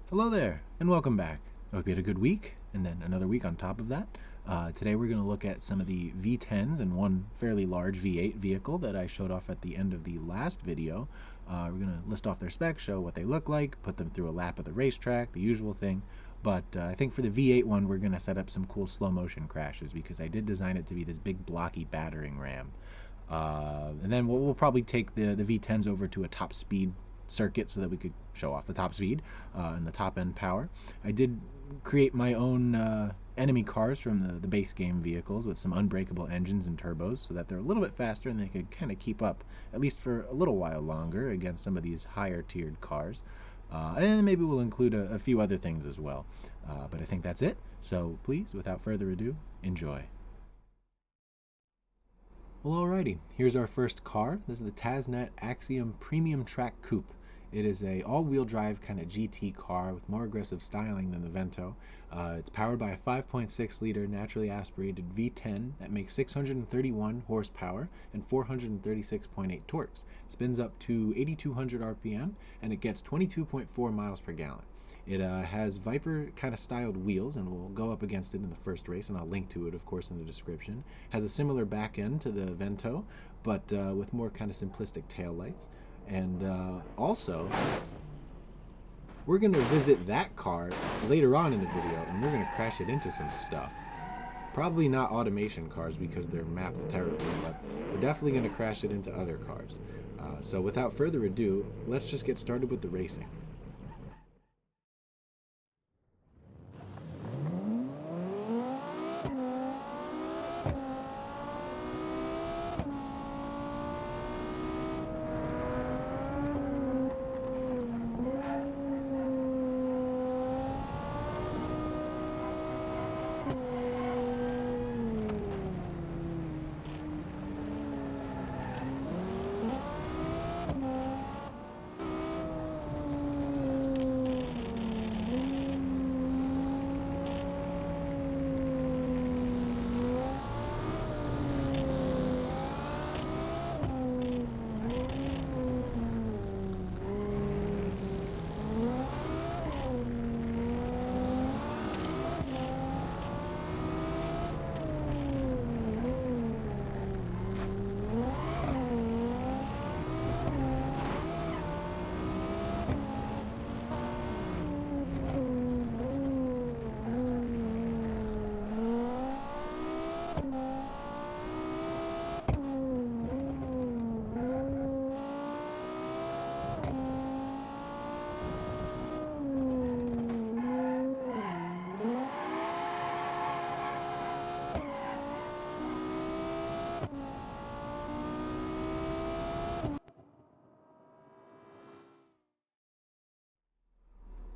Hello there, and welcome back. I hope you had a good week, and then another week on top of that. Today we're going to look at some of the V10s and one fairly large V8 vehicle that I showed off at the end of the last video. We're going to list off their specs, show what they look like, put them through a lap of the racetrack, the usual thing. But I think for the V8 one, we're going to set up some cool slow motion crashes because I did design it to be this big blocky battering ram. And then we'll probably take the V10s over to a top speed circuit so that we could show off the top speed and the top end power. I did create my own enemy cars from the base game vehicles with some unbreakable engines and turbos so that they're a little bit faster and they could kind of keep up, at least for a little while longer, against some of these higher tiered cars. And maybe we'll include a few other things as well. But I think that's it. So please, without further ado, enjoy. Well, alrighty, here's our first car. This is the TazzNet Axiom Premium Track Coupe. It is a all-wheel drive kind of GT car with more aggressive styling than the Vento. It's powered by a 5.6-liter naturally aspirated V10 that makes 631 horsepower and 436.8 torques. It spins up to 8,200 RPM and it gets 22.4 miles per gallon. It has Viper kind of styled wheels, and we'll go up against it in the first race, and I'll link to it, of course, in the description. Has a similar back end to the Vento, but with more kind of simplistic tail lights. And also, we're going to visit that car later on in the video, and we're going to crash it into some stuff. Probably not automation cars because they're mapped terribly, but we're definitely going to crash it into other cars. So without further ado, let's just get started with the racing.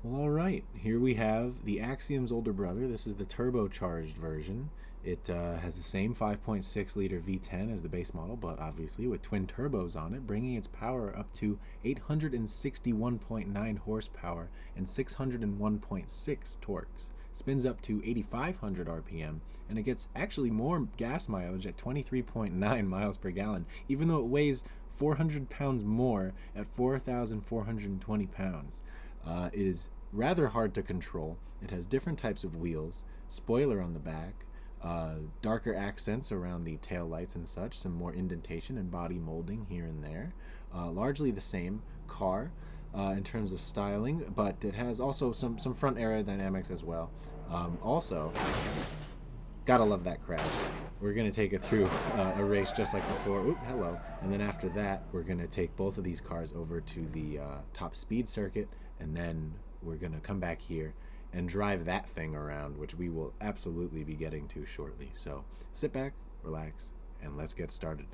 Well, all right, here we have the Axiom's older brother. This is the turbocharged version. It has the same 5.6-liter V10 as the base model, but obviously with twin turbos on it, bringing its power up to 861.9 horsepower and 601.6 torques. Spins up to 8,500 RPM, and it gets actually more gas mileage at 23.9 miles per gallon, even though it weighs 400 pounds more at 4,420 pounds. It is rather hard to control. It has different types of wheels, spoiler on the back, darker accents around the tail lights and such, some more indentation and body molding here and there. Largely the same car in terms of styling, but it has also some front aerodynamics as well. Also, gotta love that crash. We're going to take it through a race just like before. Oop, hello. And then after that, we're going to take both of these cars over to the top speed circuit, and then we're going to come back here and drive that thing around, which we will absolutely be getting to shortly. So sit back, relax, and let's get started.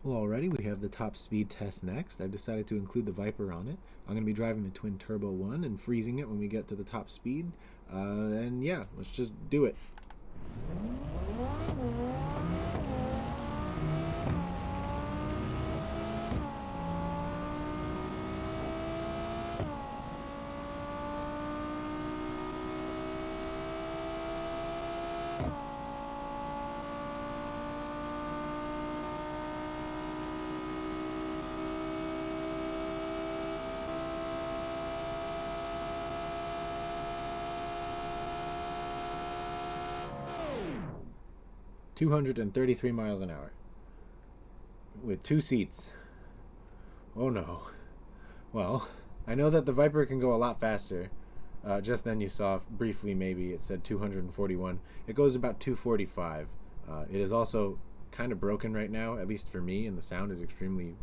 Well, alrighty, we have the top speed test next. I've decided to include the Viper on it. I'm going to be driving the Twin Turbo 1 and freezing it when we get to the top speed. And yeah, let's just do it. 233 miles an hour with 2 seats. Oh no. Well, I know that the Viper can go a lot faster. Just then you saw briefly, maybe it said 241. It goes about 245. It is also kind of broken right now, at least for me, and the sound is extremely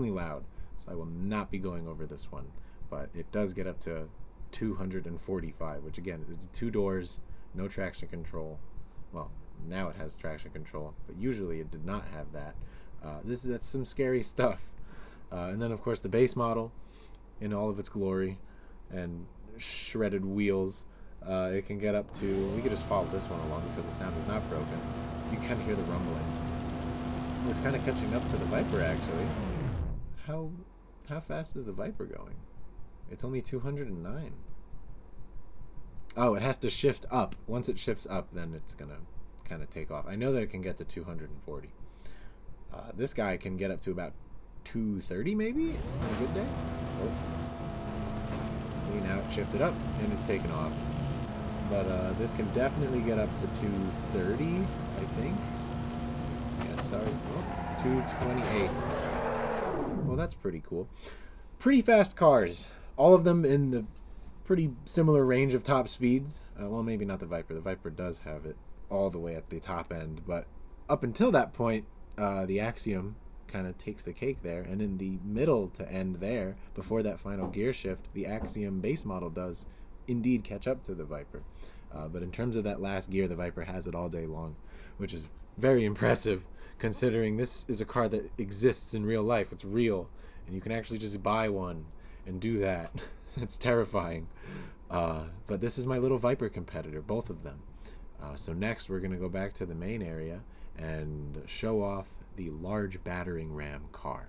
loud. So I will not be going over this one. But it does get up to 245, which again, 2 doors, no traction control. Well, now it has traction control, but usually it did not have that. That's some scary stuff. And then of course the base model in all of its glory and shredded wheels. It can get up to, we could just follow this one along because the sound is not broken. You can kind of hear the rumbling. Well, it's kind of catching up to the Viper actually. How fast is the Viper going? It's only 209. Oh, it has to shift up. Once it shifts up, then it's gonna kind of take off. I know that it can get to 240. This guy can get up to about 230 maybe on a good day. Oh. Now it shifted up and it's taken off. But this can definitely get up to 230, I think. Yeah, sorry. Oh, 228. Well, that's pretty cool. Pretty fast cars. All of them in the pretty similar range of top speeds. Well, maybe not the Viper. The Viper does have it all the way at the top end, but up until that point, the Axiom kind of takes the cake there, and in the middle to end there, before that final gear shift, the Axiom base model does indeed catch up to the Viper. But in terms of that last gear, the Viper has it all day long, which is very impressive considering this is a car that exists in real life. It's real, and you can actually just buy one and do that. It's terrifying. But this is my little Viper competitor, both of them. So next we're going to go back to the main area and show off the large battering ram car.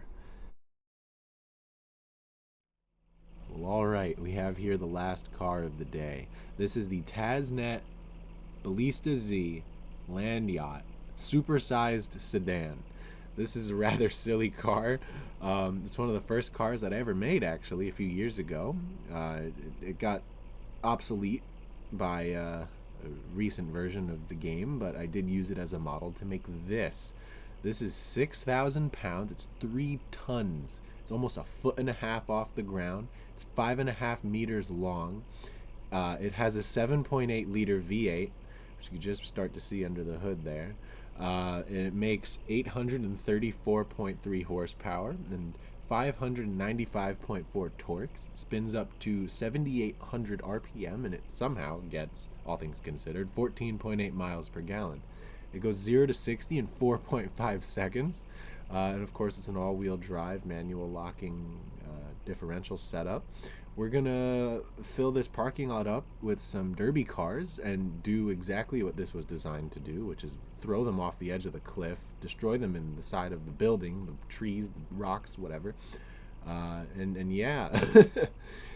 Well, all right, we have here the last car of the day. This is the TazzNet Ballista Z Land Yacht supersized sedan. This is a rather silly car. It's one of the first cars that I ever made, actually, a few years ago. It got obsolete by a recent version of the game, but I did use it as a model to make this. This is 6,000 pounds. It's 3 tons. It's almost 1.5 feet off the ground. It's 5.5 meters long. It has a 7.8 liter V8, which you can just start to see under the hood there. It makes 834.3 horsepower and 595.4 torques. It spins up to 7,800 RPM, and it somehow gets, all things considered, 14.8 miles per gallon. It goes 0 to 60 in 4.5 seconds. And of course, it's an all-wheel drive, manual locking differential setup. We're gonna fill this parking lot up with some derby cars and do exactly what this was designed to do, which is throw them off the edge of the cliff, destroy them in the side of the building, the trees, the rocks, whatever. And yeah,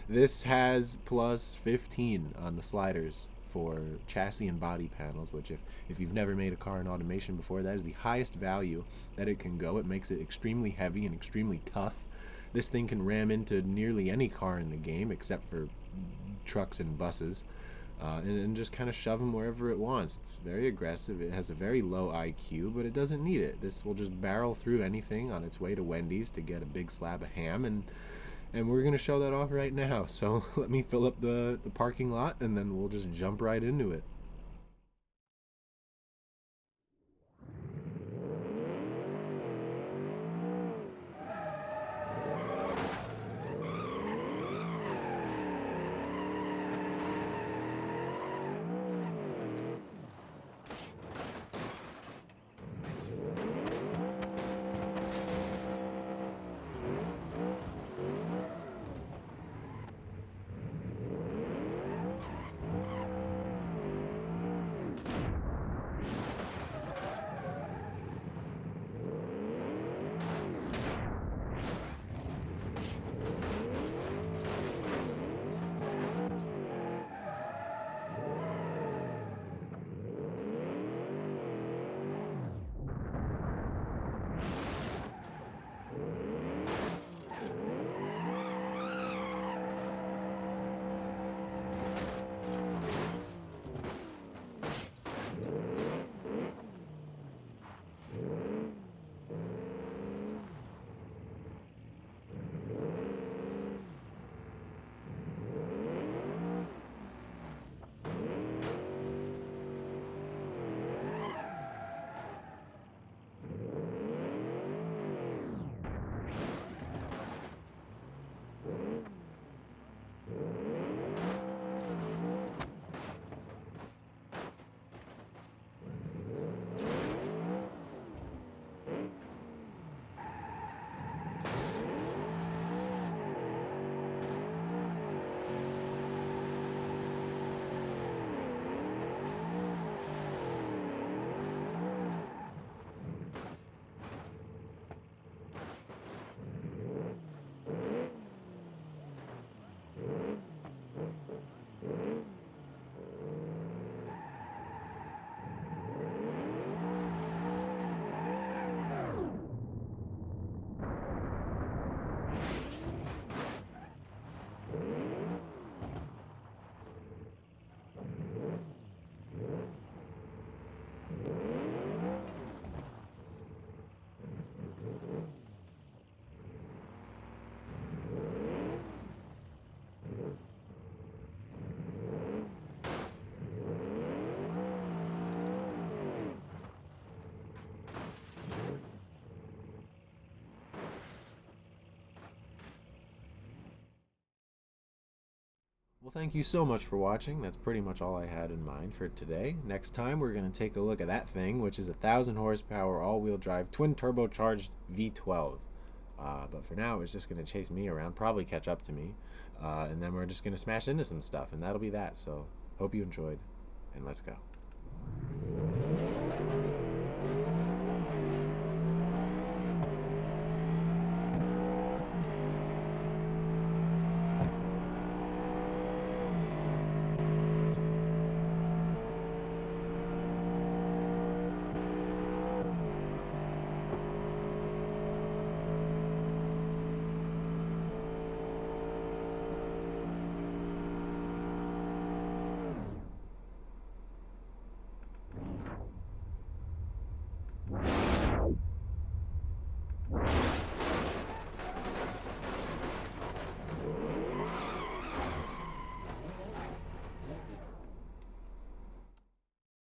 this has plus 15 on the sliders for chassis and body panels, which if you've never made a car in automation before, that is the highest value that it can go. It makes it extremely heavy and extremely tough. This thing can ram into nearly any car in the game except for trucks and buses, and just kind of shove them wherever it wants. It's very aggressive. It has a very low IQ, but it doesn't need it. This will just barrel through anything on its way to Wendy's to get a big slab of ham, and we're going to show that off right now. So let me fill up the parking lot, and then we'll just jump right into it. Thank you so much for watching. That's pretty much all I had in mind for today. Next time, we're going to take a look at that thing, which is a 1,000 horsepower all-wheel drive twin turbocharged V12. But for now, it's just going to chase me around, probably catch up to me, and then we're just going to smash into some stuff, and that'll be that. So hope you enjoyed, and let's go.